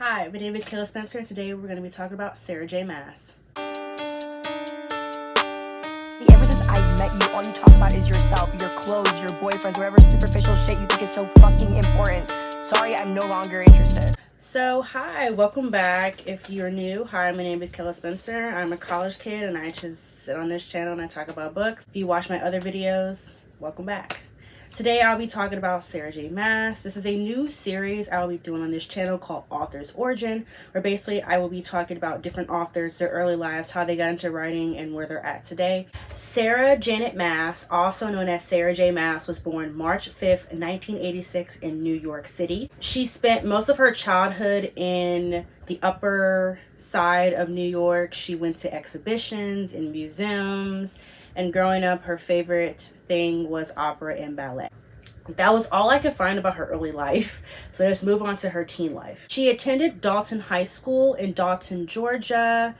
Hi, my name is Kaylaspence, and today we're going to be talking about Sarah J. Maas. Ever since I met you, all you talk about is yourself, your clothes, your boyfriends, whatever superficial shit you think is so fucking important. Sorry, I'm no longer interested. So, hi, welcome back. If you're new, hi, my name is Kaylaspence. I'm a college kid, and I just sit on this channel and I talk about books. If you watch my other videos, welcome back. Today, I'll be talking about Sarah J. Maas. This is a new series I'll be doing on this channel called Author's Origin, where basically I will be talking about different authors, their early lives, how they got into writing, and where they're at today. Sarah Janet Maas, also known as Sarah J. Maas, was born March 5th, 1986 in New York City. She spent most of her childhood in the upper side of New York. She went to exhibitions and museums, and growing up, her favorite thing was opera and ballet. That was all I could find about her early life, so let's move on to her teen life. She attended Dalton High School in Dalton, Georgia.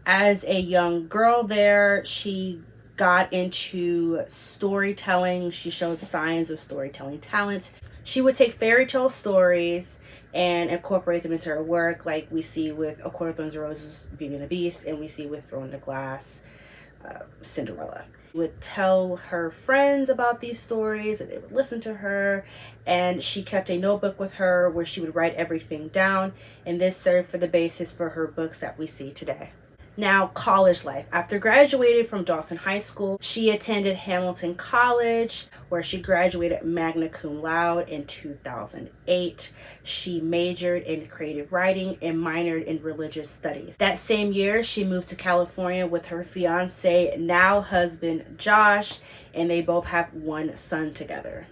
As a young girl there, she got into storytelling. She showed signs of storytelling talent. She would take fairy tale stories and incorporate them into her work, like we see with A Court of Thorns and Roses, Beauty and the Beast, and we see with Throne of Glass, Cinderella. She would tell her friends about these stories and they would listen to her, and she kept a notebook with her where she would write everything down, and this served for the basis for her books that we see today. Now, college life. After graduating from Dalton High School, she attended Hamilton College, where she graduated magna cum laude in 2008. She majored in creative writing and minored in religious studies. That same year, she moved to California with her fiance, now husband, Josh, and they both have one son together.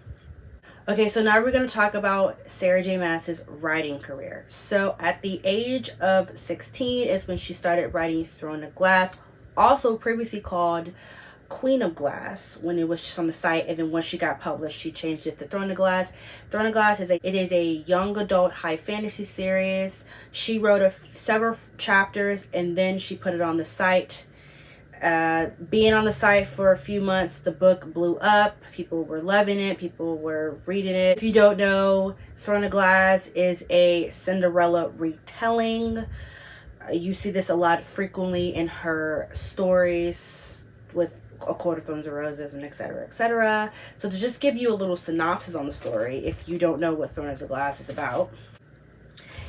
Okay, so now we're going to talk about Sarah J. Maas's writing career. So at the age of 16 is when she started writing Throne of Glass, also previously called Queen of Glass, when it was just on the site, and then once she got published, she changed it to Throne of Glass. Throne of Glass is a young adult high fantasy series. She wrote several chapters and then she put it on the site. Being on the site for a few months, the book blew up. People were loving it. People were reading it. If you don't know, Throne of Glass is a Cinderella retelling. You see this a lot frequently in her stories with A Court of Thorns and Roses and etc., etc. So to just give you a little synopsis on the story, if you don't know what Throne of Glass is about,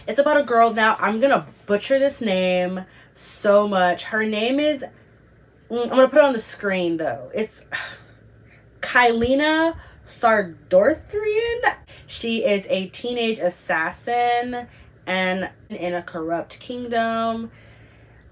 it's about a girl. Now, I'm going to butcher this name so much. Her name is... I'm going to put it on the screen, though. It's Kylina Sardorthrian. She is a teenage assassin and in a corrupt kingdom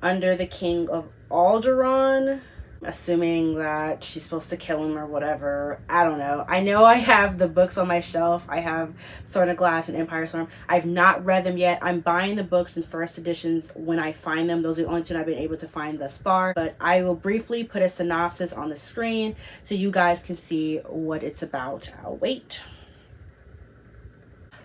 under the king of Alderaan. Assuming that she's supposed to kill him or whatever. I don't know. I know I have the books on my shelf. I have Throne of Glass and Empire Storm. I've not read them yet. I'm buying the books in first editions when I find them. Those are the only two I've been able to find thus far. But I will briefly put a synopsis on the screen so you guys can see what it's about. I'll wait.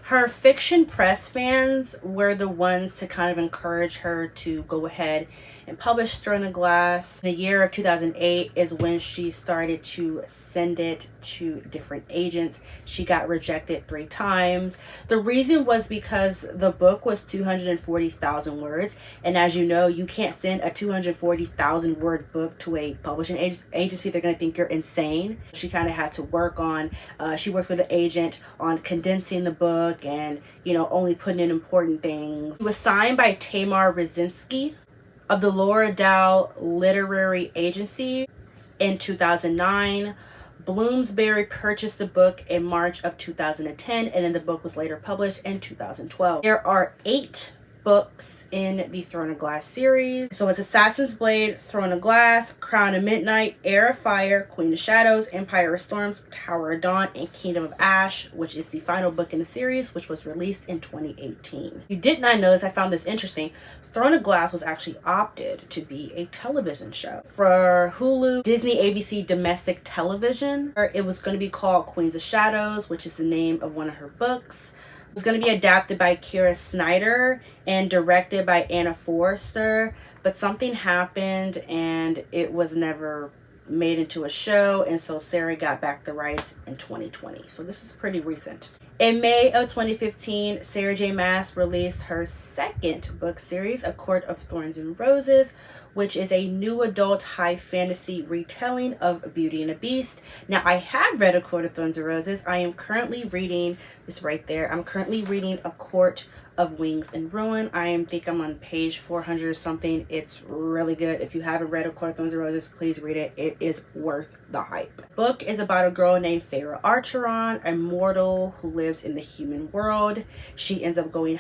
Her fiction press fans were the ones to kind of encourage her to go ahead and publish Throne of Glass. The year of 2008 is when she started to send it to different agents. She got rejected 3 times. The reason was because the book was 240,000 words. And as you know, you can't send a 240,000 word book to a publishing agency. They're going to think you're insane. She kind of had to work on, she worked with an agent on condensing the book and, you know, only putting in important things. It was signed by Tamar Rosinski of the Laura Dow Literary Agency in 2009. Bloomsbury purchased the book in March of 2010, and then the book was later published in 2012. There are 8 books in the Throne of Glass series. So it's Assassin's Blade, Throne of Glass, Crown of Midnight, Heir of Fire, Queen of Shadows, Empire of Storms, Tower of Dawn, and Kingdom of Ash, which is the final book in the series, which was released in 2018. You did not know this, I found this interesting. Throne of Glass was actually opted to be a television show for Hulu, Disney, ABC domestic television. It was going to be called Queens of Shadows, which is the name of one of her books. It was going to be adapted by Kira Snyder and directed by Anna Forrester, but something happened and it was never made into a show, and so Sarah got back the rights in 2020. So this is pretty recent. In May of 2015, Sarah J. Maas released her second book series, A Court of Thorns and Roses, which is a new adult high fantasy retelling of Beauty and the Beast. Now, I have read A Court of Thorns and Roses. I am currently reading, it's right there, I'm currently reading A Court of Wings and Ruin. think I'm on page 400 or something. It's really good. If you haven't read A Court of Thorns and Roses, please read it. It is worth the hype. Book is about a girl named Feyre Archeron, a mortal who lives in the human world. She ends up going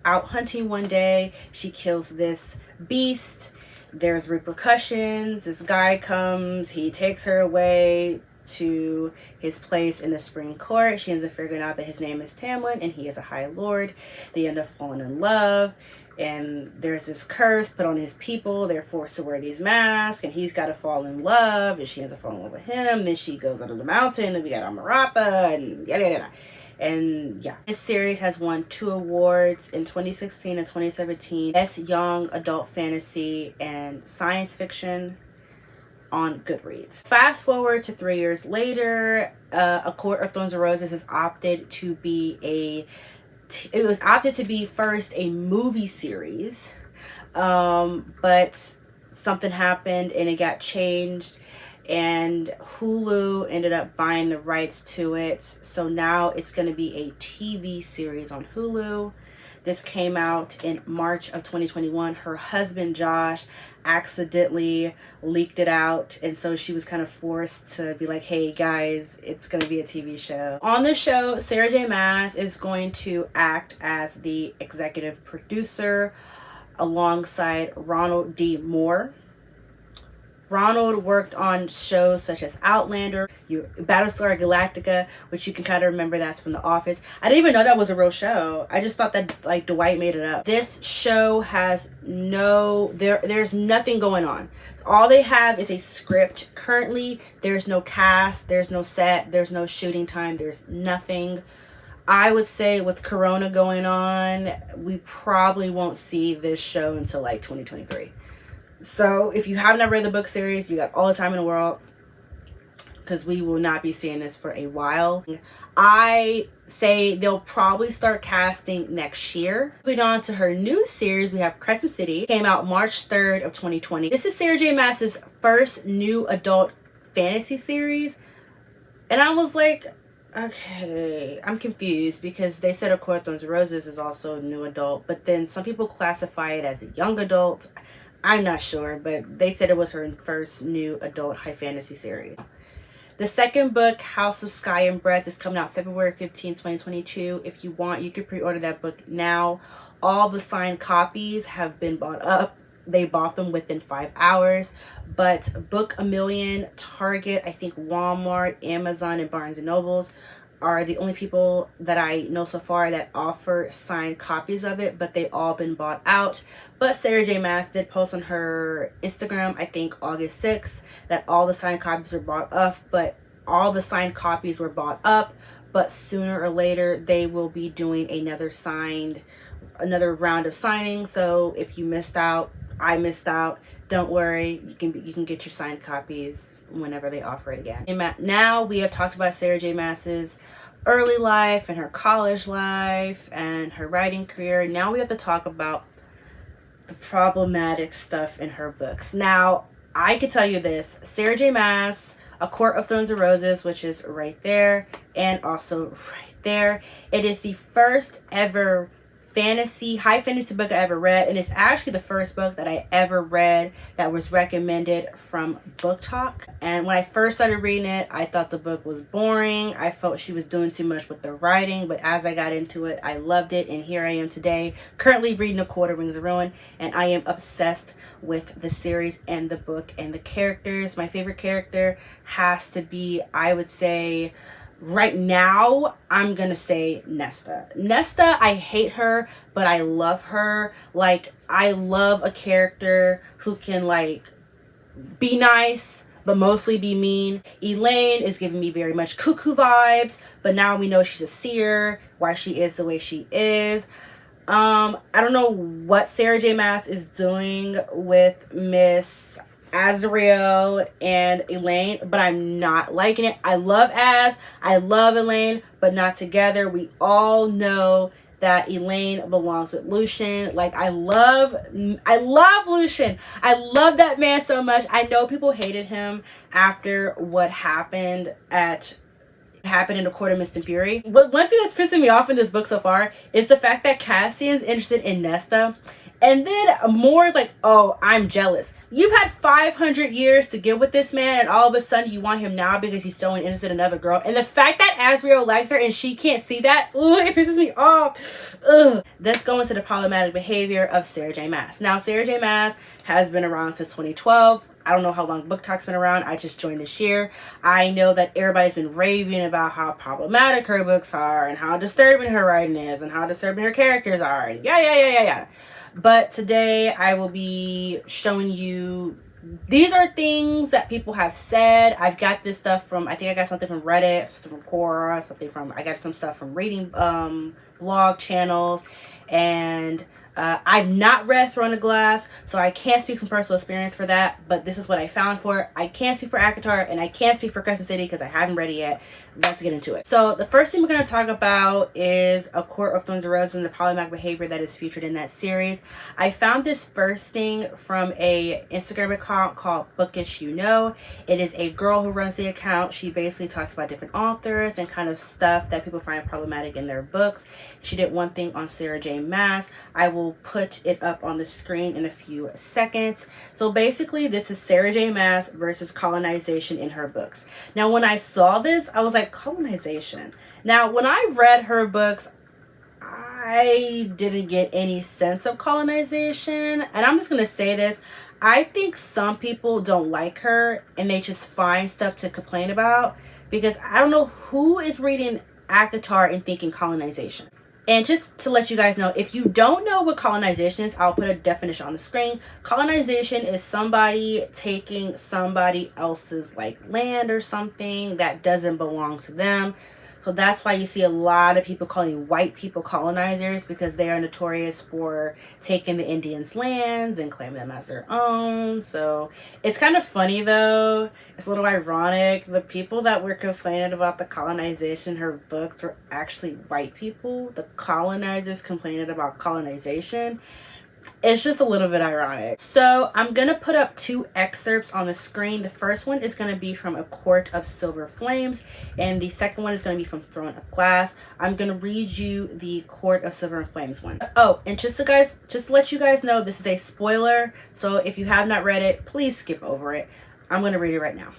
out hunting one day. She kills this beast. There's repercussions. This guy comes, he takes her away to his place in the Spring Court. She ends up figuring out that his name is Tamlin and he is a High Lord. They end up falling in love, and there's this curse put on his people. They're forced to wear these masks, and he's got to fall in love, and she ends up falling in love with him. Then she goes out of the mountain, and we got Amarantha, and yada yada. And yeah, this series has won 2 awards in 2016 and 2017. Best Young Adult Fantasy and Science Fiction on Goodreads. Fast forward to 3 years later, A Court of Thorns and Roses is opted to be it was opted to be first a movie series, but something happened and it got changed, and Hulu ended up buying the rights to it. So now it's going to be a TV series on Hulu. This came out in March of 2021. Her husband, Josh, accidentally leaked it out. And so she was kind of forced to be like, hey guys, it's going to be a TV show. On the show, Sarah J. Maas is going to act as the executive producer alongside Ronald D. Moore. Ronald worked on shows such as Outlander, Battlestar Galactica, which you can kind of remember that's from The Office. I didn't even know that was a real show. I just thought that like Dwight made it up. This show has there's nothing going on. All they have is a script. Currently, there's no cast, there's no set, there's no shooting time, there's nothing. I would say with Corona going on, we probably won't see this show until like 2023. So if you have not read the book series, you got all the time in the world, because we will not be seeing this for a while. I say they'll probably start casting next year. Moving on to her new series, we have Crescent City. Came out March 3rd of 2020. This is Sarah J. Maas's first new adult fantasy series. And I was like, okay, I'm confused, because they said A Court of Thorns and Roses is also new adult, but then some people classify it as a young adult. I'm not sure, but they said it was her first new adult high fantasy series. The second book, House of Sky and Breath, is coming out February 15, 2022. If you want, you can pre-order that book now. All the signed copies have been bought up. They bought them within 5 hours. But Book A Million, Target, I think Walmart, Amazon, and Barnes & Nobles are the only people that I know so far that offer signed copies of it, but they all been bought out. But Sarah J. Maas did post on her Instagram, I think August 6th, that all the signed copies were bought up, but all the signed copies were bought up, but sooner or later they will be doing another round of signing. So if you missed out, I missed out, don't worry, you can get your signed copies whenever they offer it again. Now we have talked about Sarah J. Maas's early life and her college life and her writing career. Now we have to talk about the problematic stuff in her books. Now, I can tell you this, Sarah J. Maas, A Court of Thorns and Roses, which is right there, and also right there. It is the first ever high fantasy book I ever read, and it's actually the first book that I ever read that was recommended from Book Talk. And when I first started reading it, I thought the book was boring. I felt she was doing too much with the writing, but as I got into it, I loved it, and here I am today, currently reading A Court of Wings and Ruin, and I am obsessed with the series and the book and the characters. My favorite character has to be, I would say, right now, I'm gonna say Nesta. Nesta, I hate her, but I love her. Like, I love a character who can, like, be nice, but mostly be mean. Elaine is giving me very much Cuckoo vibes, but now we know she's a seer, why she is the way she is. I don't know what Sarah J. Maas is doing with Miss Azriel and Elaine, but I'm not liking it. I love I love Elaine, but not together. We all know that Elaine belongs with Lucien. Like, I love Lucien. I love that man so much. I know people hated him after what happened in the Court of Mist and Fury. But one thing that's pissing me off in this book so far is the fact that Cassian's interested in Nesta. And then Moore is like, oh, I'm jealous. You've had 500 years to get with this man, and all of a sudden you want him now because he's still interested in another girl. And the fact that Azriel likes her and she can't see that, ooh, it pisses me off. Ugh. Let's go into the problematic behavior of Sarah J. Maas. Now, Sarah J. Maas has been around since 2012. I don't know how long Book Talk's been around. I just joined this year. I know that everybody's been raving about how problematic her books are and how disturbing her writing is and how disturbing her characters are. And yeah. But today I will be showing you, these are things that people have said. I've got this stuff from, I think I got something from Reddit, something from Quora, I got some stuff from reading blog channels, and I've not read Throne of Glass, so I can't speak from personal experience for that, but this is what I found for it. I can't speak for ACOTAR, and I can't speak for Crescent City because I haven't read it yet. Let's get into it. So the first thing we're going to talk about is A Court of Thorns and Roses and the problematic behavior that is featured in that series. I found this first thing from a Instagram account called Bookish You Know. It is a girl who runs the account. She basically talks about different authors and kind of stuff that people find problematic in their books. She did one thing on Sarah J. Maas. I will put it up on the screen in a few seconds. So basically, this is Sarah J. Maas versus colonization in her books. Now, when I saw this, I was like, colonization. Now, when I read her books, I didn't get any sense of colonization. And I'm just going to say this. I think some people don't like her and they just find stuff to complain about, because I don't know who is reading ACOTAR and thinking colonization. And just to let you guys know, if you don't know what colonization is, I'll put a definition on the screen. Colonization is somebody taking somebody else's like land or something that doesn't belong to them. So that's why you see a lot of people calling white people colonizers, because they are notorious for taking the Indians' lands and claiming them as their own. So it's kind of funny though. It's a little ironic. The people that were complaining about the colonization in her books were actually white people. The colonizers complaining about colonization. It's just a little bit ironic. So I'm going to put up two excerpts on the screen. The first one is going to be from A Court of Silver Flames, and the second one is going to be from Throne of Glass. I'm going to read you the Court of Silver Flames one. Oh, and just to let you guys know, this is a spoiler. So if you have not read it, please skip over it. I'm going to read it right now.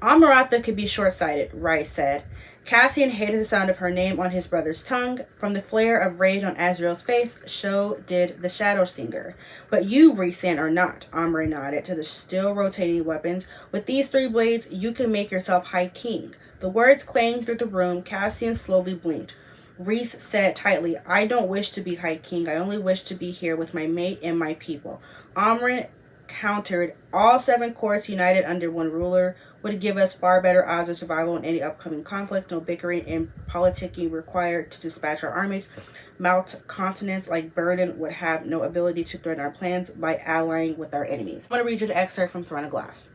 Amarantha could be short-sighted, Rice said. Cassian hated the sound of her name on his brother's tongue. From the flare of rage on Azriel's face, so did the Shadow Singer. But you, Rhysand, are not, Omri nodded to the still rotating weapons. With these 3 blades, you can make yourself High King. The words clanged through the room. Cassian slowly blinked. Rhys said tightly, I don't wish to be High King. I only wish to be here with my mate and my people. Omri countered, all 7 courts united under one ruler would give us far better odds of survival in any upcoming conflict. No bickering and politicking required to dispatch our armies. Mount continents like Burden would have no ability to threaten our plans by allying with our enemies. I'm going to read you the excerpt from Throne of Glass.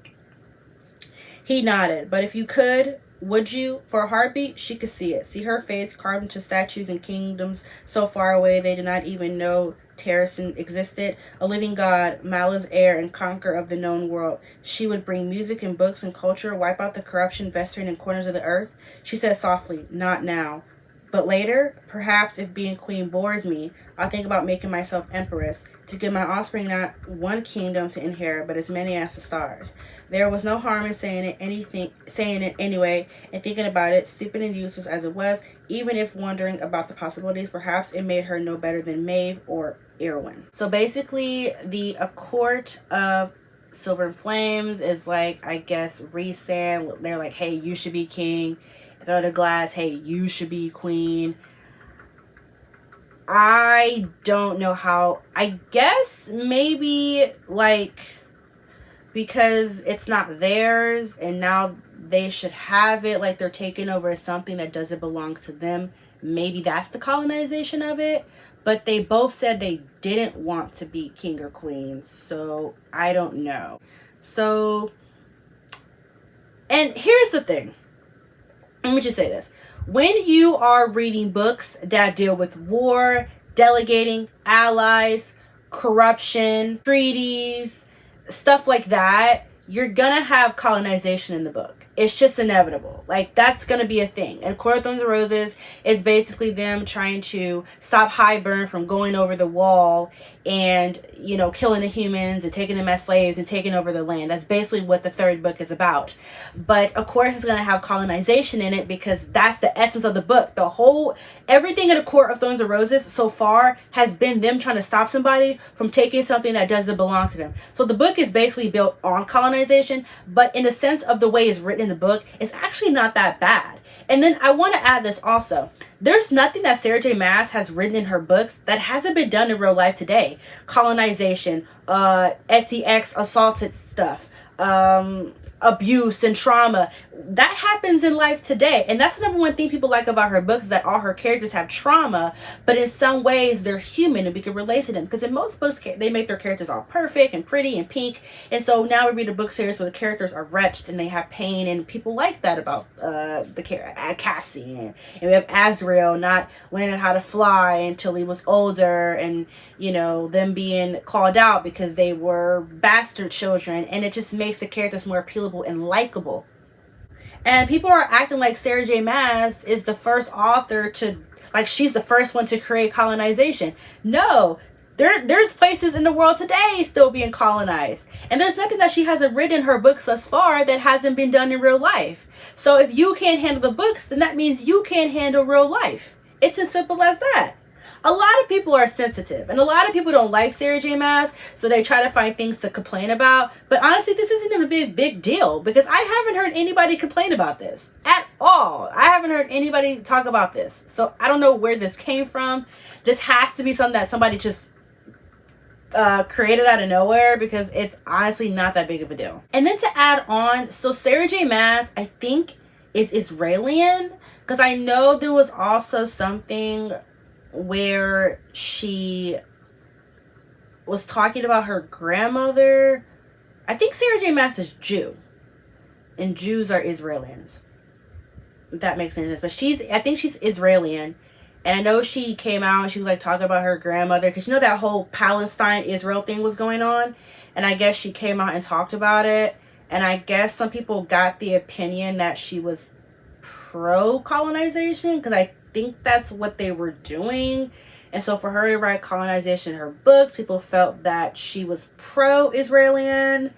He nodded. But if you could, would you? For a heartbeat, she could see it. See her face carved into statues in kingdoms so far away they did not even know Terrasen existed. A living god, Mala's heir and conqueror of the known world. She would bring music and books and culture, wipe out the corruption festering in corners of the earth. She said softly, not now. But later, perhaps if being queen bores me, I'll think about making myself empress, to give my offspring not one kingdom to inherit, but as many as the stars. There was no harm in saying it anyway, and thinking about it, stupid and useless as it was, even if wondering about the possibilities, perhaps it made her no better than Maeve or Irwin. So basically, the A Court of Silver and Flames is like, I guess, Rhysand. They're like, hey, you should be king. Throne of Glass, hey, you should be queen. I don't know how. I guess maybe like because it's not theirs and now they should have it, like they're taking over something that doesn't belong to them. Maybe that's the colonization of it. but they both said they didn't want to be king or queen, so I don't know. So, and here's the thing. Let me just say this. When you are reading books that deal with war, delegating, allies, corruption, treaties, stuff like that, you're gonna have colonization in the book. It's just inevitable. Like, that's gonna be a thing. And Court of Thorns and Roses is basically them trying to stop Highburn from going over the wall and, you know, killing the humans and taking them as slaves and taking over the land. That's basically what the third book is about. But of course it's gonna have colonization in it, because that's the essence of the book. Everything in the Court of Thorns and Roses so far has been them trying to stop somebody from taking something that doesn't belong to them. So the book is basically built on colonization, but in the sense of the way it's written in the book, it's actually not that bad. And then I want to add this also. There's nothing that Sarah J. Maas has written in her books that hasn't been done in real life today. Colonization, SEX assaulted stuff, abuse and trauma. That happens in life today. And that's the number one thing people like about her books, is that all her characters have trauma, but in some ways they're human and we can relate to them. Because in most books, they make their characters all perfect and pretty and pink. And so now we read a book series where the characters are wretched and they have pain, and people like that about Cassie. And we have Azrael not learning how to fly until he was older, and, you know, them being called out because they were bastard children. And it just makes the characters more appealable and likable. And people are acting like Sarah J. Maas is the first author to, like, she's the first one to create colonization. No, there's places in the world today still being colonized. And there's nothing that she hasn't written in her books thus far that hasn't been done in real life. So if you can't handle the books, then that means you can't handle real life. It's as simple as that. A lot of people are sensitive, and a lot of people don't like Sarah J. Maas, so they try to find things to complain about. But honestly, this isn't even a big deal, because I haven't heard anybody complain about this at all. I haven't heard anybody talk about this. So I don't know where this came from. This has to be something that somebody just created out of nowhere, because it's honestly not that big of a deal. And then to add on, so Sarah J. Maas, I think, is Israeli, because I know there was also something where she was talking about her grandmother. I think Sarah J. Maas is Jew, and Jews are Israelis, if that makes any sense. But I think she's Israeli, and I know she came out and she was like talking about her grandmother, because you know that whole Palestine Israel thing was going on, and I guess she came out and talked about it. And I guess some people got the opinion that she was pro-colonization, because I think that's what they were doing. And so for her to write colonization in her books, people felt that she was pro-Israeli.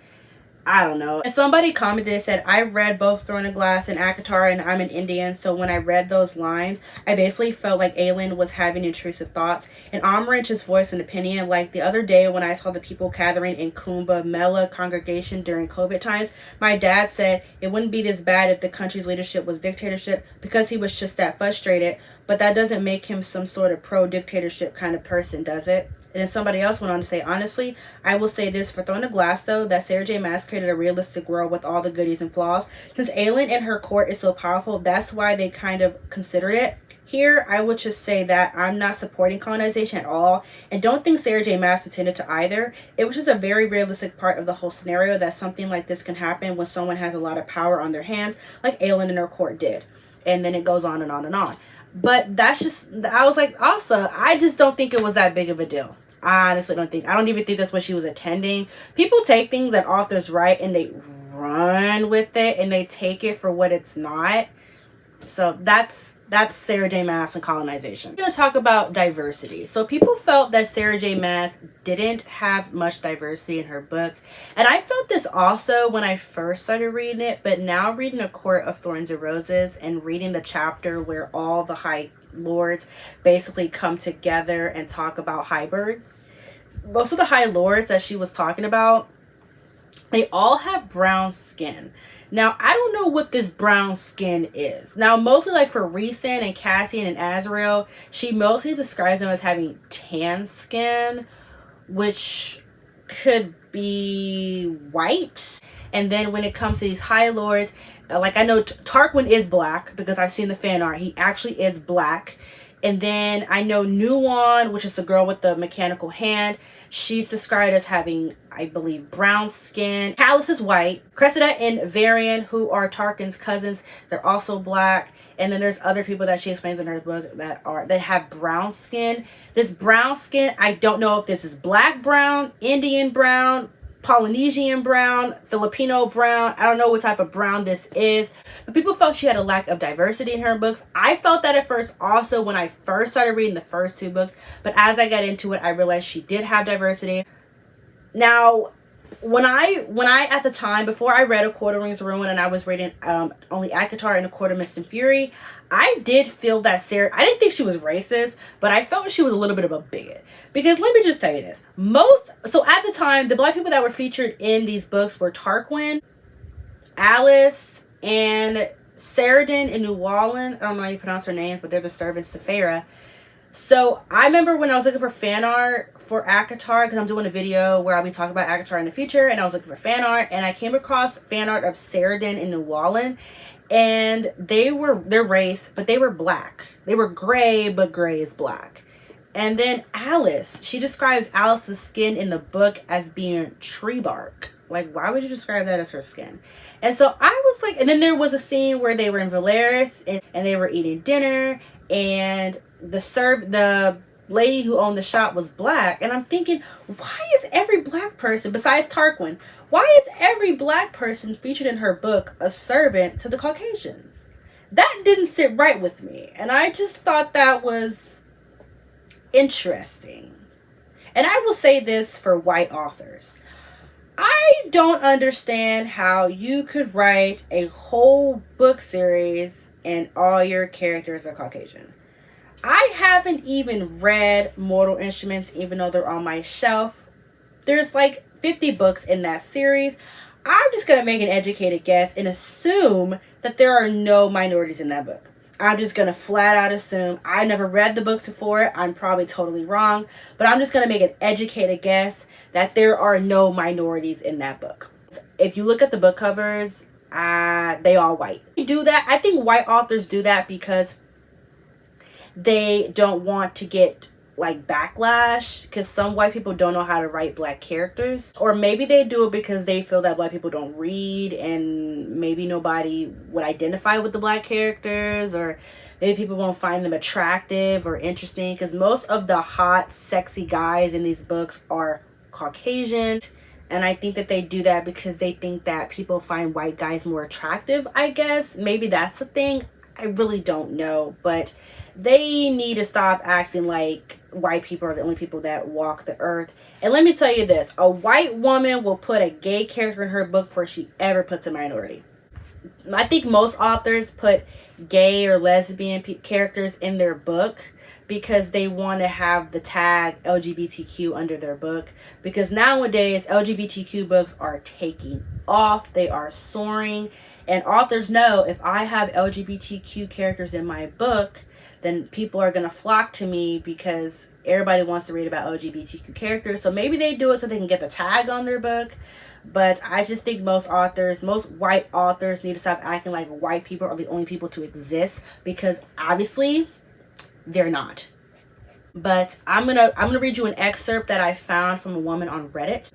I don't know. And somebody commented and said, I read both Throne of Glass and Akatar, and I'm an Indian, so when I read those lines, I basically felt like Aelin was having intrusive thoughts. And Amaranth just voiced an opinion. Like the other day when I saw the people gathering in Kumbh Mela congregation during COVID times, my dad said it wouldn't be this bad if the country's leadership was dictatorship, because he was just that frustrated. But that doesn't make him some sort of pro-dictatorship kind of person, does it? And then somebody else went on to say, honestly, I will say this for Throne of Glass, though, that Sarah J. Maas created a realistic world with all the goodies and flaws. Since Aelin and her court is so powerful, that's why they kind of considered it. Here, I would just say that I'm not supporting colonization at all, and don't think Sarah J. Maas intended to either. It was just a very realistic part of the whole scenario that something like this can happen when someone has a lot of power on their hands, like Aelin and her court did. And then it goes on and on and on. But that's just, I was like, also, I just don't think it was that big of a deal. I honestly I don't even think that's what she was intending. People take things that authors write and they run with it, and they take it for what it's not. So that's Sarah J. Maas and colonization. I'm going to talk about diversity. So people felt that Sarah J. Maas didn't have much diversity in her books. And I felt this also when I first started reading it, but now reading A Court of Thorns and Roses and reading the chapter where all the High Lords basically come together and talk about Highburn. Most of the High Lords that she was talking about, they all have brown skin. Now, I don't know what this brown skin is. Now, mostly like for Rhysand and Cassian and Azrael, she mostly describes them as having tan skin, which could be white. And then when it comes to these High Lords, like I know Tarquin is black because I've seen the fan art. He actually is black. And then I know Nuwan, which is the girl with the mechanical hand. She's described as having, I believe, brown skin. Callus is white. Cressida and Varian, who are Tarkin's cousins, they're also black. And then there's other people that she explains in her book that have brown skin. This brown skin, I don't know if this is black brown, Indian brown, Polynesian brown, Filipino brown. I don't know what type of brown this is, but people felt she had a lack of diversity in her books. I felt that at first also when I first started reading the first two books, but as I got into it, I realized she did have diversity. Now, when I at the time, before I read A Quarter Rings Ruin and I was reading only ACOTAR and A Quarter Mist and Fury, I did feel that Sarah, I didn't think she was racist, but I felt she was a little bit of a bigot. Because let me just tell you this. So at the time, the black people that were featured in these books were Tarquin, Alice, and Saradin and Nuwalin. I don't know how you pronounce her names, but they're the servants to Farah. So I remember when I was looking for fan art for ACOTAR, because I'm doing a video where I'll be talking about ACOTAR in the future, and I was looking for fan art, and I came across fan art of Saradin and Nuwalin, and their race, but they were black. They were gray, but gray is black. And then Alice, she describes Alice's skin in the book as being tree bark. Like, why would you describe that as her skin? And so I was like, and then there was a scene where they were in Valeris and they were eating dinner, and the lady who owned the shop was black. And I'm thinking, why is every black person, besides Tarquin, why is every black person featured in her book a servant to the Caucasians? That didn't sit right with me. And I just thought that was interesting. And I will say this for white authors. I don't understand how you could write a whole book series and all your characters are Caucasian. I haven't even read Mortal Instruments, even though they're on my shelf. There's like 50 books in that series. I'm just going to make an educated guess and assume that there are no minorities in that book. I'm just going to flat out assume. I never read the books before it. I'm probably totally wrong. But I'm just going to make an educated guess that there are no minorities in that book. If you look at the book covers, they all white. They do that. I think white authors do that because they don't want to get like backlash, because some white people don't know how to write black characters, or maybe they do it because they feel that black people don't read and maybe nobody would identify with the black characters, or maybe people won't find them attractive or interesting, because most of the hot sexy guys in these books are Caucasian. And I think that they do that because they think that people find white guys more attractive, I guess. Maybe that's the thing. I really don't know, but they need to stop acting like white people are the only people that walk the earth. And let me tell you this, a white woman will put a gay character in her book before she ever puts a minority. I think most authors put gay or lesbian characters in their book because they want to have the tag LGBTQ under their book, because nowadays LGBTQ books are taking off. They are soaring. And authors know, if I have LGBTQ characters in my book, then people are going to flock to me because everybody wants to read about LGBTQ characters. So maybe they do it so they can get the tag on their book. But I just think most white authors need to stop acting like white people are the only people to exist, because obviously they're not. But I'm gonna read you an excerpt that I found from a woman on Reddit.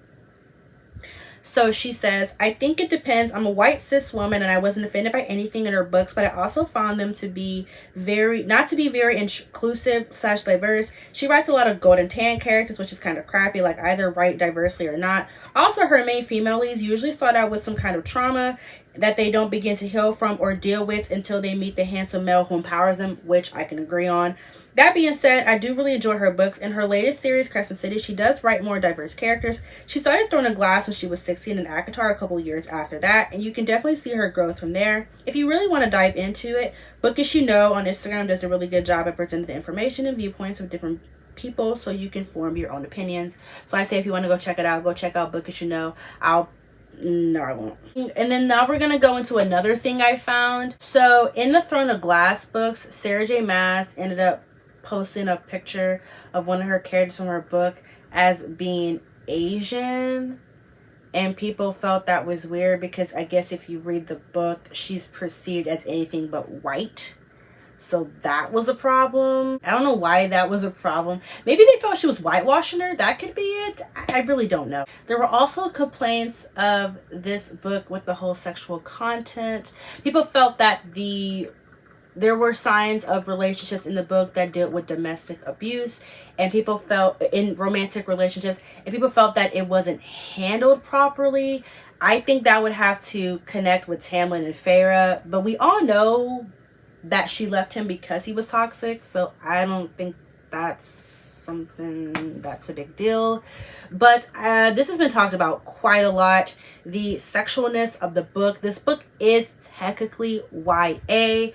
So she says, I think it depends. I'm a white cis woman and I wasn't offended by anything in her books, but I also found them to be not to be very inclusive / diverse. She writes a lot of golden tan characters, which is kind of crappy, like either write diversely or not. Also, her main female leads usually start out with some kind of trauma that they don't begin to heal from or deal with until they meet the handsome male who empowers them, which I can agree on. That being said, I do really enjoy her books. In her latest series, Crescent City, she does write more diverse characters. She started Throne of Glass when she was 16 in ACOTAR a couple years after that, and you can definitely see her growth from there. If you really want to dive into it, Bookish You Know on Instagram does a really good job at presenting the information and viewpoints of different people so you can form your own opinions. So I say if you want to go check it out, go check out Bookish You Know. No, I won't. And then now we're going to go into another thing I found. So in the Throne of Glass books, Sarah J. Maas ended up posting a picture of one of her characters from her book as being Asian, and people felt that was weird because I guess if you read the book, she's perceived as anything but white. So that was a problem. I don't know why that was a problem. Maybe they felt she was whitewashing her. That could be it. I really don't know. There were also complaints of this book with the whole sexual content. People felt that there were signs of relationships in the book that dealt with domestic abuse, and people felt in romantic relationships, and people felt that it wasn't handled properly. I think that would have to connect with Tamlin and Farrah, but we all know that she left him because he was toxic, so I don't think that's something that's a big deal. But this has been talked about quite a lot, the sexualness of the book. This book is technically YA.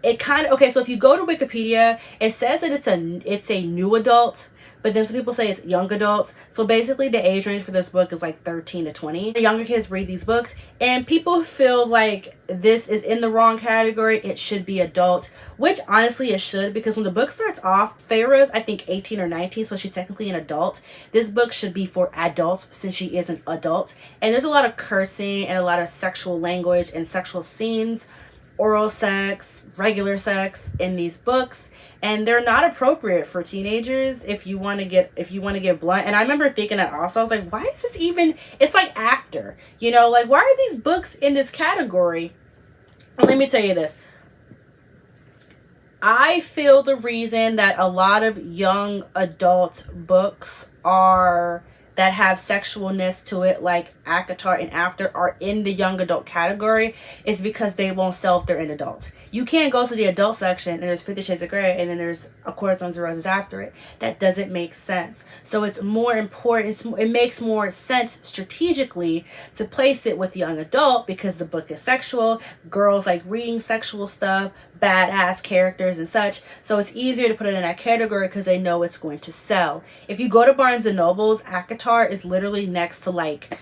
It kind of, okay, so if you go to Wikipedia, it says that it's a new adult, but then some people say it's young adult. So basically the age range for this book is like 13 to 20. The younger kids read these books, and people feel like this is in the wrong category. It should be adult, which honestly it should, because when the book starts off, Farrah's I think 18 or 19, so she's technically an adult. This book should be for adults since she is an adult. And there's a lot of cursing and a lot of sexual language and sexual scenes, oral sex, regular sex in these books, and they're not appropriate for teenagers if you want to get blunt. And I remember thinking that also. I was like, why is this even, it's like after, you know, like why are these books in this category? Let me tell you this. I feel the reason that a lot of young adult books that have sexualness to it, like ACOTAR and After, are in the young adult category is because they won't sell if they're an adult. You can't go to the adult section and there's 50 Shades of Grey and then there's A Court of Thorns and Roses after it. That doesn't make sense. So it's more important, it makes more sense strategically to place it with young adult because the book is sexual. Girls like reading sexual stuff, badass characters and such. So it's easier to put it in that category because they know it's going to sell. If you go to Barnes and Noble's, ACOTAR is literally next to like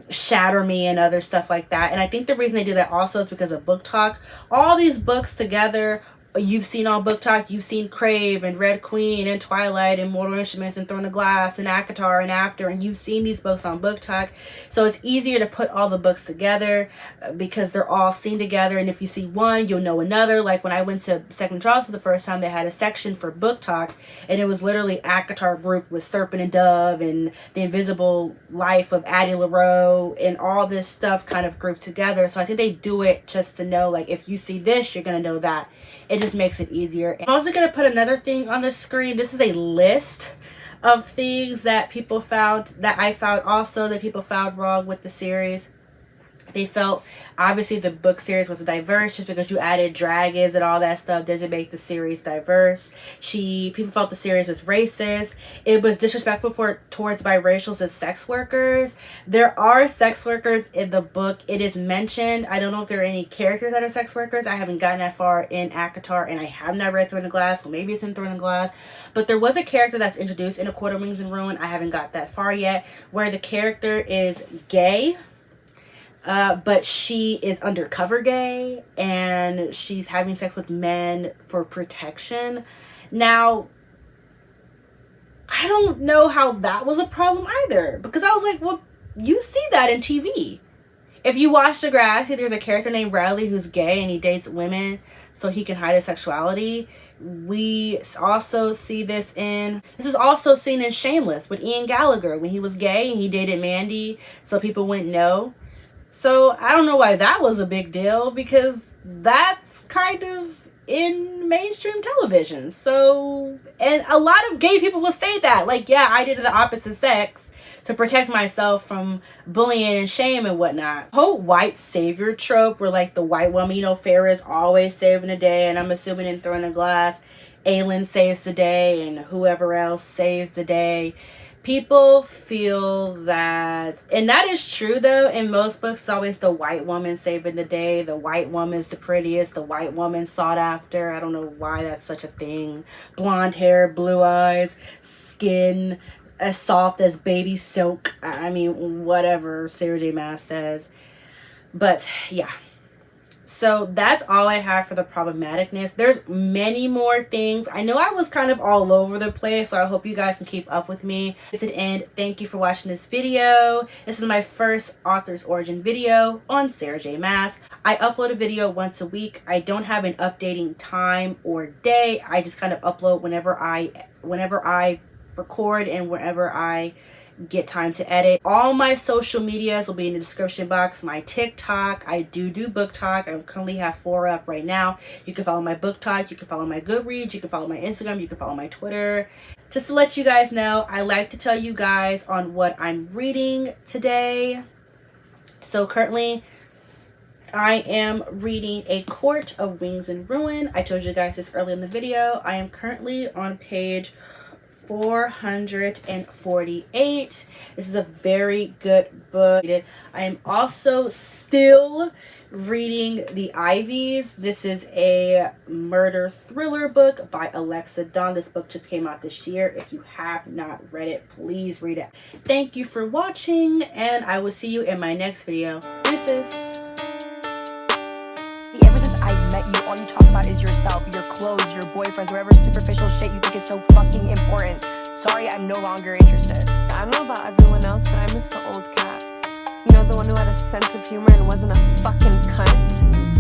Shatter Me and other stuff like that. And I think the reason they do that also is because of Book Talk. All these books together, you've seen on Book Talk, you've seen Crave and Red Queen and Twilight and Mortal Instruments and Throne of Glass and ACOTAR and After, and you've seen these books on Book Talk. So it's easier to put all the books together because they're all seen together, and if you see one, you'll know another. Like when I went to Second Charles for the first time, they had a section for Book Talk, and it was literally ACOTAR group with Serpent and Dove and The Invisible Life of Addie LaRue and all this stuff kind of grouped together. So I think they do it just to know, like, if you see this, you're going to know that. It just makes it easier. I'm also going to put another thing on the screen. This is a list of things that people found, that I found also, that people found wrong with the series. They felt obviously the book series was diverse. Just because you added dragons and all that stuff doesn't make the series diverse. People felt the series was racist. It was disrespectful towards biracials and sex workers. There are sex workers in the book. It is mentioned. I don't know if there are any characters that are sex workers. I haven't gotten that far in ACOTAR, and I have not read Throne of Glass, so maybe it's in Throne of Glass. But there was a character that's introduced in A Court of Wings and Ruin. I haven't got that far yet, where the character is gay. But she is undercover gay, and she's having sex with men for protection. Now, I don't know how that was a problem either, because I was like, well, you see that in TV. If you watch Degrassi, there's a character named Riley who's gay and he dates women so he can hide his sexuality. We also see this is also seen in Shameless with Ian Gallagher when he was gay and he dated Mandy so people wouldn't know. So I don't know why that was a big deal, because that's kind of in mainstream television. So, and a lot of gay people will say that, like, yeah, I did the opposite sex to protect myself from bullying and shame and whatnot. Whole white savior trope where, like, the white woman, you know, Farrah is always saving the day, and I'm assuming in Throne of Glass, Aelin saves the day and whoever else saves the day. People feel that, and that is true though, in most books it's always the white woman saving the day. The white woman's the prettiest, the white woman's sought after. I don't know why that's such a thing. Blonde hair, blue eyes, skin as soft as baby silk. I mean, whatever Sarah J. Maas says. But yeah. So that's all I have for the problematicness. There's many more things. I know I was kind of all over the place, so I hope you guys can keep up with me. To the end, thank you for watching this video. This is my first author's origin video on Sarah J. Maas. I upload a video once a week. I don't have an updating time or day. I just kind of upload whenever I record and whenever I get time to edit. All my social medias will be in the description box. My TikTok, I do book talk. I currently have 4 up right now. You can follow my book talk, you can follow my Goodreads, you can follow my Instagram, you can follow my Twitter. Just to let you guys know, I like to tell you guys on what I'm reading today. So currently I am reading A Court of Wings and Ruin. I told you guys this earlier in the video. I am currently on page 448. This is a very good book. I am also still reading The Ivies. This is a murder thriller book by Alexa Dawn. This book just came out this year. If you have not read it, please read it. Thank you for watching, and I will see you in my next video. Deuces. Ever since I met you, all you talk about is yourself, your clothes, your boyfriends, whatever superficial shit you think is so fucking important. Sorry, I'm no longer interested. I don't know about everyone else, but I miss the old cat. You know, the one who had a sense of humor and wasn't a fucking cunt?